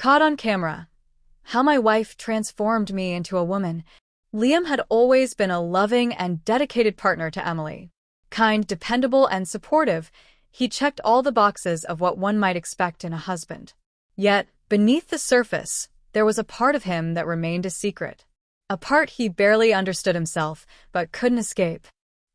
Caught on camera. How my wife transformed me into a woman. Liam had always been a loving and dedicated partner to Emily. Kind, dependable, and supportive, he checked all the boxes of what one might expect in a husband. Yet, beneath the surface, there was a part of him that remained a secret. A part he barely understood himself, but couldn't escape.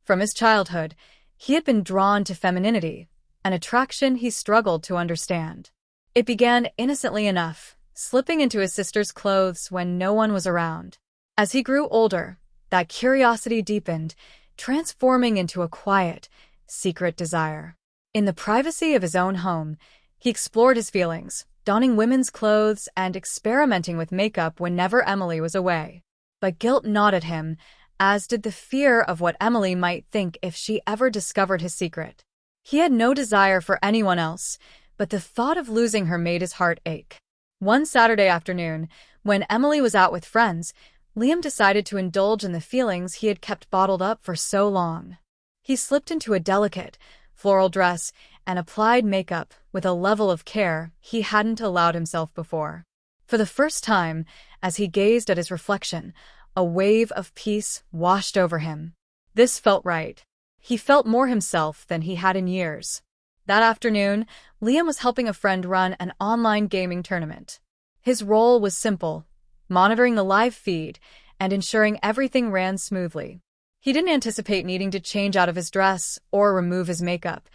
From his childhood, he had been drawn to femininity, an attraction he struggled to understand. It began innocently enough, slipping into his sister's clothes when no one was around. As he grew older, that curiosity deepened, transforming into a quiet, secret desire. In the privacy of his own home, he explored his feelings, donning women's clothes and experimenting with makeup whenever Emily was away. But guilt gnawed at him, as did the fear of what Emily might think if she ever discovered his secret. He had no desire for anyone else, but the thought of losing her made his heart ache. One Saturday afternoon, when Emily was out with friends, Liam decided to indulge in the feelings he had kept bottled up for so long. He slipped into a delicate, floral dress and applied makeup with a level of care he hadn't allowed himself before. For the first time, as he gazed at his reflection, a wave of peace washed over him. This felt right. He felt more himself than he had in years. That afternoon, Liam was helping a friend run an online gaming tournament. His role was simple: monitoring the live feed and ensuring everything ran smoothly. He didn't anticipate needing to change out of his dress or remove his makeup,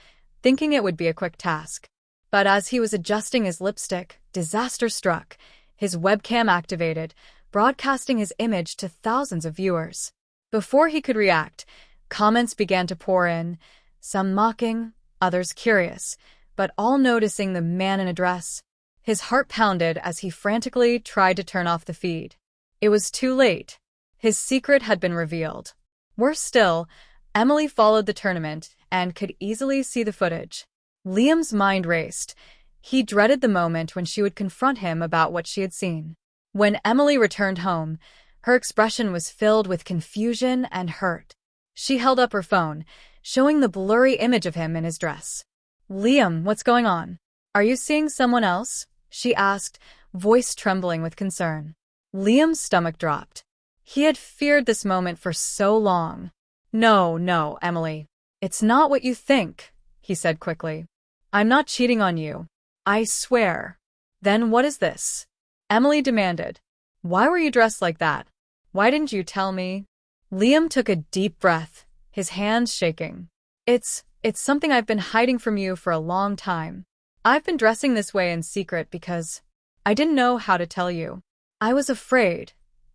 thinking it would be a quick task. But as he was adjusting his lipstick, disaster struck. His webcam activated, broadcasting his image to thousands of viewers. Before he could react, comments began to pour in, some mocking, others curious, but all noticing the man in a dress. His heart pounded as he frantically tried to turn off the feed. It was too late. His secret had been revealed. Worse still, Emily followed the tournament and could easily see the footage. Liam's mind raced. He dreaded the moment when she would confront him about what she had seen. When Emily returned home, her expression was filled with confusion and hurt. She held up her phone, showing the blurry image of him in his dress. "Liam, what's going on? Are you seeing someone else?" she asked, voice trembling with concern. Liam's stomach dropped. He had feared this moment for so long. No, Emily. It's not what you think," he said quickly. "I'm not cheating on you. I swear." "Then what is this?" Emily demanded. "Why were you dressed like that? Why didn't you tell me?" Liam took a deep breath, his hands shaking. It's something I've been hiding from you for a long time. I've been dressing this way in secret because I didn't know how to tell you. I was afraid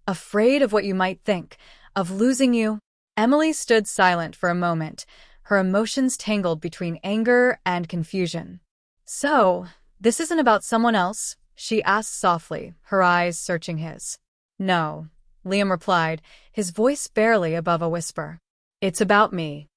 of what you might think, of losing you." Emily stood silent for a moment, her emotions tangled between anger and confusion. "So, this isn't about someone else?" she asked softly, her eyes searching his. "No," Liam replied, his voice barely above a whisper. "It's about me.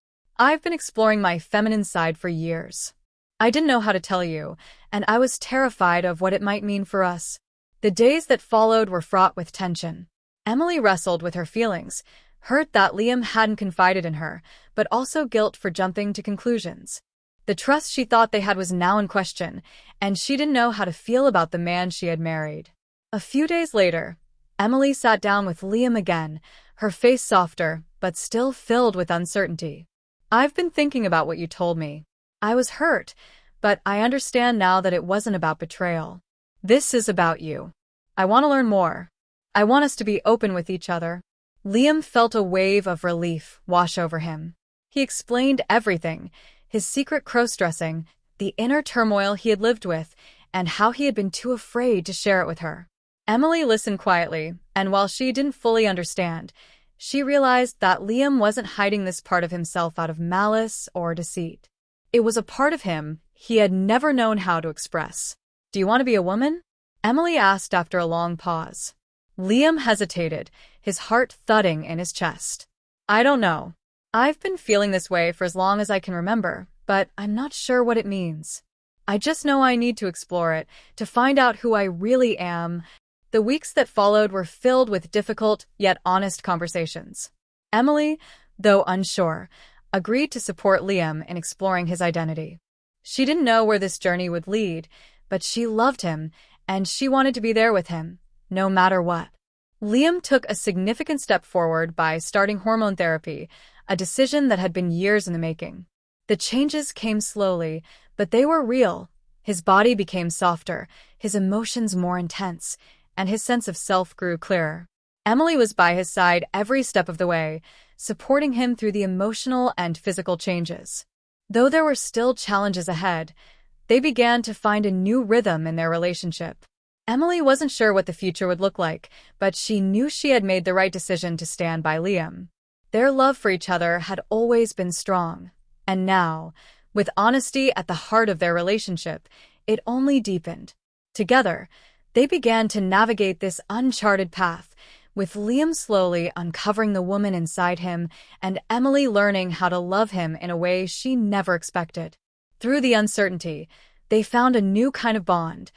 I've been exploring my feminine side for years. I didn't know how to tell you, and I was terrified of what it might mean for us." The days that followed were fraught with tension. Emily wrestled with her feelings, hurt that Liam hadn't confided in her, but also guilt for jumping to conclusions. The trust she thought they had was now in question, and she didn't know how to feel about the man she had married. A few days later, Emily sat down with Liam again, her face softer, but still filled with uncertainty. "I've been thinking about what you told me. I was hurt, but I understand now that it wasn't about betrayal. This is about you. I want to learn more. I want us to be open with each other." Liam felt a wave of relief wash over him. He explained everything: his secret cross-dressing, the inner turmoil he had lived with, and how he had been too afraid to share it with her. Emily listened quietly, and while she didn't fully understand, she realized that Liam wasn't hiding this part of himself out of malice or deceit. It was a part of him he had never known how to express. "Do you want to be a woman?" Emily asked after a long pause. Liam hesitated, his heart thudding in his chest. "I don't know. I've been feeling this way for as long as I can remember, but I'm not sure what it means. I just know I need to explore it, to find out who I really am." The weeks that followed were filled with difficult yet honest conversations. Emily, though unsure, agreed to support Liam in exploring his identity. She didn't know where this journey would lead, but she loved him, and she wanted to be there with him, no matter what. Liam took a significant step forward by starting hormone therapy, a decision that had been years in the making. The changes came slowly, but they were real. His body became softer, his emotions more intense, and his sense of self grew clearer. Emily was by his side every step of the way, supporting him through the emotional and physical changes. Though there were still challenges ahead, they began to find a new rhythm in their relationship. Emily wasn't sure what the future would look like, but she knew she had made the right decision to stand by Liam. Their love for each other had always been strong, and now, with honesty at the heart of their relationship, it only deepened. Together, they began to navigate this uncharted path, with Liam slowly uncovering the woman inside him and Emily learning how to love him in a way she never expected. Through the uncertainty, they found a new kind of bond,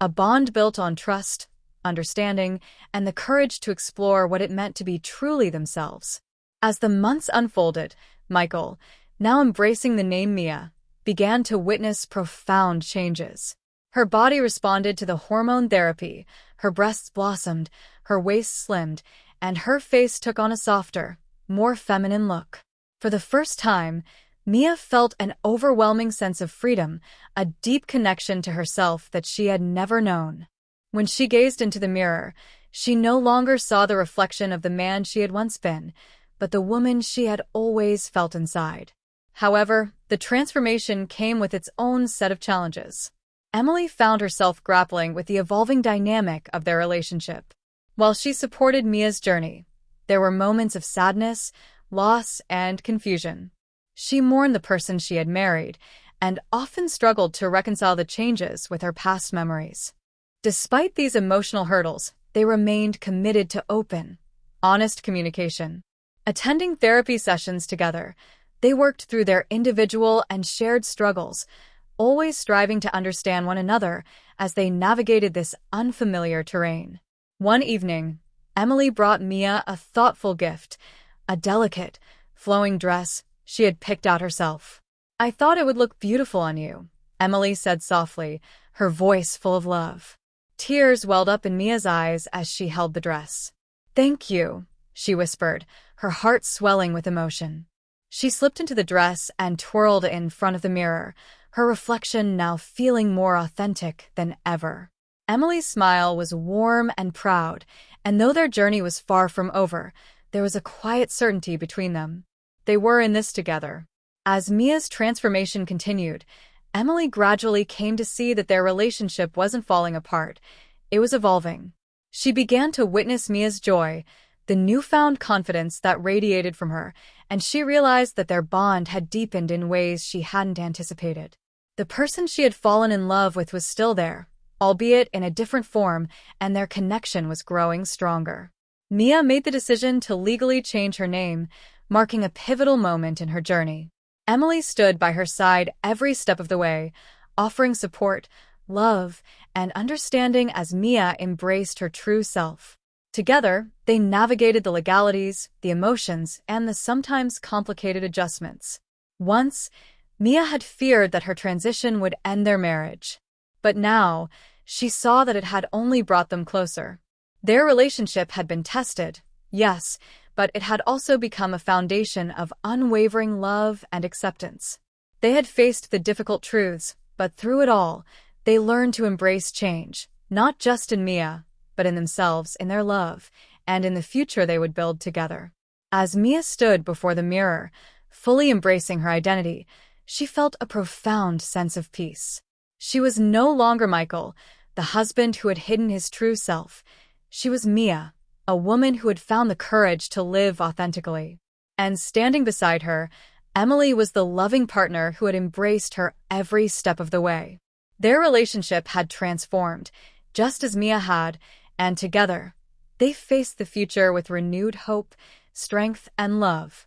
a bond built on trust, understanding, and the courage to explore what it meant to be truly themselves. As the months unfolded, Michael, now embracing the name Mia, began to witness profound changes. Her body responded to the hormone therapy, her breasts blossomed, her waist slimmed, and her face took on a softer, more feminine look. For the first time, Mia felt an overwhelming sense of freedom, a deep connection to herself that she had never known. When she gazed into the mirror, she no longer saw the reflection of the man she had once been, but the woman she had always felt inside. However, the transformation came with its own set of challenges. Emily found herself grappling with the evolving dynamic of their relationship. While she supported Mia's journey, there were moments of sadness, loss, and confusion. She mourned the person she had married and often struggled to reconcile the changes with her past memories. Despite these emotional hurdles, they remained committed to open, honest communication. Attending therapy sessions together, they worked through their individual and shared struggles, always striving to understand one another as they navigated this unfamiliar terrain. One evening, Emily brought Mia a thoughtful gift, a delicate, flowing dress she had picked out herself. "I thought it would look beautiful on you," Emily said softly, her voice full of love. Tears welled up in Mia's eyes as she held the dress. "Thank you," she whispered, her heart swelling with emotion. She slipped into the dress and twirled in front of the mirror, her reflection now feeling more authentic than ever. Emily's smile was warm and proud, and though their journey was far from over, there was a quiet certainty between them. They were in this together. As Mia's transformation continued, Emily gradually came to see that their relationship wasn't falling apart, it was evolving. She began to witness Mia's joy, the newfound confidence that radiated from her, and she realized that their bond had deepened in ways she hadn't anticipated. The person she had fallen in love with was still there, albeit in a different form, and their connection was growing stronger. Mia made the decision to legally change her name, marking a pivotal moment in her journey. Emily stood by her side every step of the way, offering support, love, and understanding as Mia embraced her true self. Together, they navigated the legalities, the emotions, and the sometimes complicated adjustments. Once, Mia had feared that her transition would end their marriage. But now, she saw that it had only brought them closer. Their relationship had been tested, yes, but it had also become a foundation of unwavering love and acceptance. They had faced the difficult truths, but through it all, they learned to embrace change, not just in Mia, but in themselves, in their love, and in the future they would build together. As Mia stood before the mirror, fully embracing her identity, she felt a profound sense of peace. She was no longer Michael, the husband who had hidden his true self. She was Mia, a woman who had found the courage to live authentically. And standing beside her, Emily was the loving partner who had embraced her every step of the way. Their relationship had transformed, just as Mia had, and together, they faced the future with renewed hope, strength, and love.